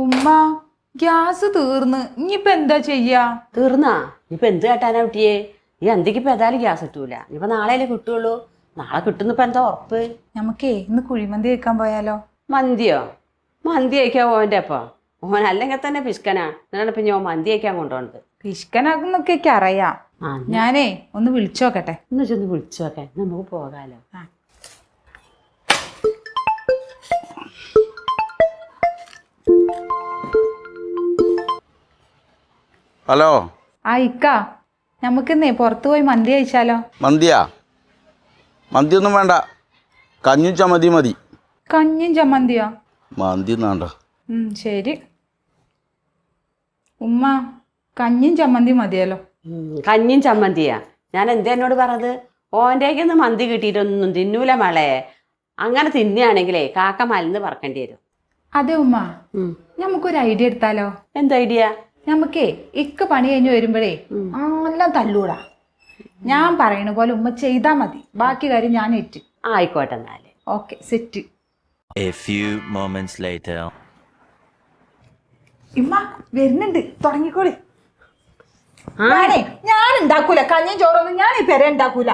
ഉമ്മ ഗ്യാസ് തീർന്ന് ഇനിയിപ്പോ എന്താ ചെയ്യാ? തീർന്നാ ഇനിയിപ്പോൾ എന്ത് കേട്ടാനാ കുട്ടിയെ? ഈ എന്തൊക്കെ ഏതായാലും ഗ്യാസ് കിട്ടൂല. ഇനിയിപ്പോൾ നാളെയല്ലേ കിട്ടുള്ളൂ. നാളെ കിട്ടുന്നിപ്പോൾ എന്താ ഉറപ്പ്? നമുക്കേ ഇന്ന് കുഴിമന്തി കഴിക്കാൻ പോയാലോ? മന്തിയോ? മന്തി കഴിക്കാൻ പോവൻ്റെ അപ്പം ഓൻ അല്ലെങ്കിൽ തന്നെ പിശുക്കനാ. എന്നാണ് ഇപ്പം ഞാൻ മന്തി കഴിക്കാൻ കൊണ്ടുപോകണത്. പിഷ്കനാക്കുന്നൊക്കെ എനിക്ക് അറിയാം. ഞാനേ ഒന്ന് വിളിച്ചോക്കട്ടെ. എന്ന് വെച്ചൊന്ന് വിളിച്ചു നോക്കെ, നമുക്ക് പോകാലോ. ഹലോ. ഇക്ക നമുക്കിന്നേ പുറത്തു പോയി മന്തി കഴിച്ചാലോ? മന്തിയാ? മന്തിയൊന്നും വേണ്ട, കഞ്ഞും ചമ്മന്തി മതി. കഞ്ഞിയും ചമ്മന്തിയോ? മന്തി വേണ്ട. ശരി ഉമ്മ, കഞ്ഞിയും ചമ്മന്തി മതിയല്ലോ. കഞ്ഞിയും ചമ്മന്തിയാ? ഞാൻ എന്താ എന്നോട് പറഞ്ഞത്? ഓൻ്റെക്കൊന്ന് മന്തി കിട്ടിയിട്ടൊന്നും തിന്നൂല മളെ. അങ്ങനെ തിന്നുകയാണെങ്കിലേ കാക്ക മലന്ന് പറക്കേണ്ടി വരും. അതെ ഉമ്മ, നമുക്കൊരു ഐഡിയ എടുത്താലോ? എന്ത് ഐഡിയ? നമുക്കേ ഇക്ക പണി കഴിഞ്ഞ് വരുമ്പോഴേ എല്ലാം തല്ലൂടാ. ഞാൻ പറയണ പോലെ ഉമ്മ ചെയ്താ മതി, ബാക്കി കാര്യം ഞാൻ ഏറ്റ്. ആയിക്കോട്ടെ എന്നാല്. Okay, set. A few moments later. ഇമ്മ വരുന്നുണ്ട്, തുടങ്ങിക്കോളി. ഞാൻ ഉണ്ടാക്കൂല കഞ്ഞിയും ചോറൊന്നും, ഞാൻ ഈ പെര ഉണ്ടാക്കൂല.